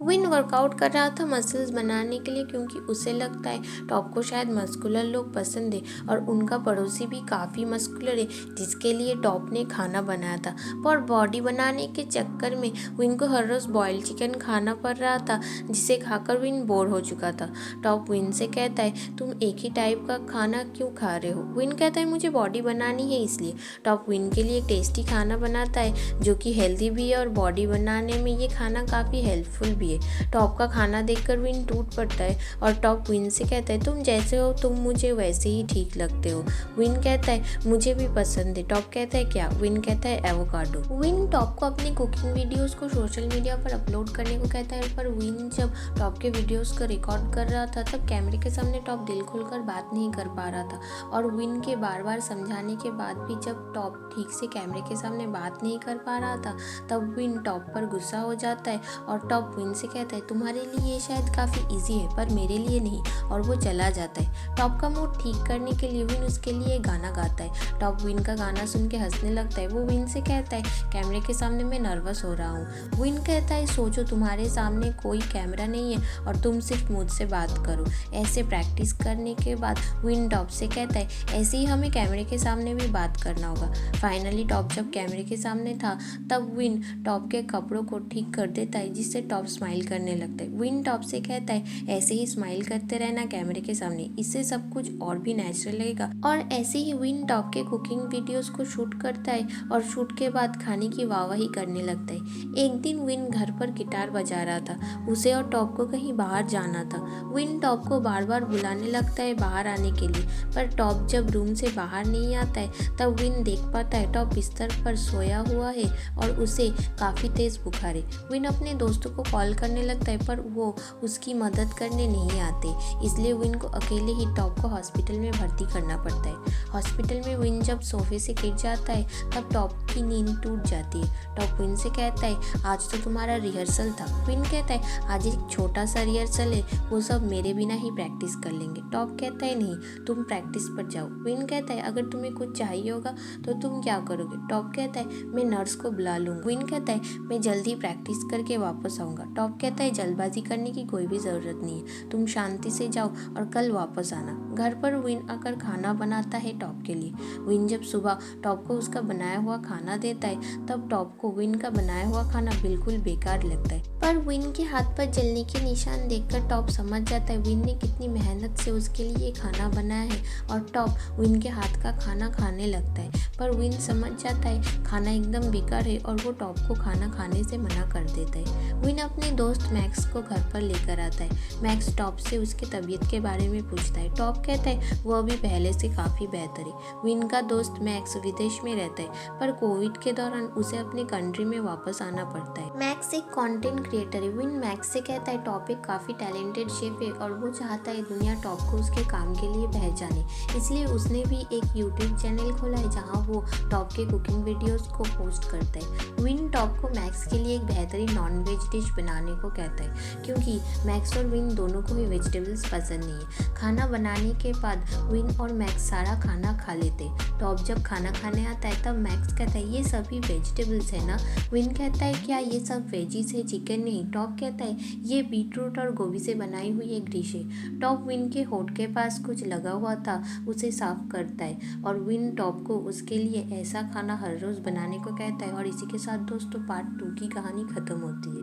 Win workout कर रहा था मसल्स बनाने के लिए क्योंकि उसे लगता है टॉप को शायद मस्कुलर लोग पसंद है और उनका पड़ोसी भी काफ़ी मस्कुलर है जिसके लिए टॉप ने खाना बनाया था। पर बॉडी बनाने के चक्कर में विन को हर रोज़ बॉइल्ड चिकन खाना पड़ रहा था जिसे खाकर विन बोर हो चुका था। टॉप विन से कहता है तुम एक ही टाइप का खाना क्यों खा रहे हो। विन कहता है मुझे बॉडी बनानी है इसलिए। टॉप विन के लिए एक टेस्टी खाना बनाता है जो कि हेल्दी भी है और बॉडी बनाने में ये खाना काफ़ी हेल्पफुल भी है। टॉप का खाना देखकर विन टूट पड़ता है और टॉप विन से कहता है तुम जैसे हो तुम मुझे वैसे ही ठीक लगते हो। विन कहता है मुझे भी पसंद है। टॉप कहता है क्या। विन कहता है एवोकाडो। विन टॉप को अपनी कुकिंग वीडियोस को सोशल मीडिया पर अपलोड करने को कहता है पर विन जब टॉप के वीडियोस को रिकॉर्ड कर रहा था तब कैमरे के सामने टॉप दिल खोलकर बात नहीं कर पा रहा था और विन के बार बार समझाने के बाद भी जब टॉप ठीक से कैमरे के सामने बात नहीं कर पा रहा था तब विन टॉप पर गुस्सा हो जाता है और टॉप विन से कहता है तुम्हारे लिए ये शायद काफ़ी इजी है पर मेरे लिए नहीं और वो चला जाता है। टॉप का मूड ठीक करने के लिए विन उसके लिए गाना गाता है। टॉप विन का गाना सुन के हंसने लगता है। वो विन से कहता है कैमरे के सामने मैं नर्वस हो रहा हूँ। विन कहता है सोचो तुम्हारे सामने कोई कैमरा नहीं है और तुम सिर्फ मुझसे बात करो। ऐसे प्रैक्टिस करने के बाद विन टॉप से कहता है ऐसे ही हमें कैमरे के सामने भी बात करना होगा। फाइनली टॉप जब कैमरे के सामने था तब विन टॉप के कपड़ों को ठीक कर देता है जिससे टॉप स्माइल करने लगता है। विन टॉप से कहता है ऐसे ही स्माइल करते रहना कैमरे के सामने, इससे सब कुछ और भी नेचुरल लगेगा। और ऐसे ही विन टॉप के कुकिंग वीडियोस को शूट करता है और शूट के बाद खाने की वाहवाही करने लगता है। एक दिन विन घर पर गिटार बजा रहा था। उसे और टॉप को कहीं बाहर जाना था। विन टॉप को बार बार बुलाने लगता है बाहर आने के लिए पर टॉप जब रूम से बाहर नहीं आता है तब विन देख पाता है टॉप बिस्तर पर सोया हुआ है और उसे काफ़ी तेज़ बुखार है। विन अपने दोस्तों को कॉल करने लगता है पर वो उसकी मदद करने नहीं आते इसलिए विन को अकेले ही टॉप को हॉस्पिटल में भर्ती करना पड़ता है। हॉस्पिटल में विन जब सोफे से गिर जाता है तब टॉप की नींद टूट जाती है। टॉप विन से कहता है आज तो तुम्हारा रिहर्सल था। विन कहता है आज एक छोटा सा रिहर्सल है वो सब मेरे बिना ही प्रैक्टिस कर लेंगे। टॉप कहता है नहीं तुम प्रैक्टिस पर जाओ। विन कहता है अगर तुम्हें कुछ चाहिए होगा तो तुम क्या करोगे। टॉप कहता है मैं नर्स को बुला लूँगा। विन कहता है मैं जल्दी प्रैक्टिस करके वापस आऊँगा। टॉप कहता है जल्दबाजी करने की कोई भी ज़रूरत नहीं है, तुम शांति से जाओ और कल वापस आना। घर पर विन आकर खाना बनाता है टॉप के लिए। विन जब सुबह टॉप को उसका बनाया हुआ खाना देता है तब टॉप को विन का बनाया हुआ खाना बिल्कुल बेकार लगता है पर विन के हाथ पर जलने के निशान देखकर टॉप समझ जाता है विन ने कितनी मेहनत से उसके लिए खाना बनाया है और टॉप विन के हाथ का खाना खाने लगता है पर विन समझ जाता है खाना एकदम बेकार है और वो टॉप को खाना खाने से मना कर देता है। विन अपने दोस्त मैक्स को घर पर लेकर आता है। मैक्स टॉप से उसके तबीयत के बारे में पूछता है। टॉप कहता है वो अभी पहले से काफ़ी बेहतर है। विन का दोस्त मैक्स विदेश में रहता है पर कोविड के दौरान उसे अपने कंट्री में वापस आना पड़ता है। मैक्स एक कंटेंट क्रिएटर है। विन मैक्स से कहता है टॉप एक काफ़ी टैलेंटेड शेफ है और वो चाहता है दुनिया टॉप को उसके काम के लिए पहचाने, इसलिए उसने भी एक यूट्यूब चैनल खोला है जहाँ वो टॉप के कुकिंग वीडियोस को पोस्ट करता है। विन टॉप को मैक्स के लिए एक बेहतरीन नॉन वेज डिश बनाने को कहता है क्योंकि मैक्स और विन दोनों को ही वेजिटेबल्स पसंद नहीं है। खाना बनाने के बाद विन और मैक्स सारा खाना खा लेते। टॉप जब खाना खाने आता है तब मैक्स कहता है ये सभी वेजिटेबल्स है ना। विन कहता है क्या ये सब वेजीज है चिकन नहीं। टॉप कहता है ये बीटरूट और गोभी से बनाई हुई एक डिश है। टॉप विन के होठ के पास कुछ लगा हुआ था उसे साफ करता है और विन टॉप को उसके लिए ऐसा खाना हर रोज़ बनाने को कहता है। और इसी के साथ दोस्तों पार्ट 2 की कहानी ख़त्म होती है।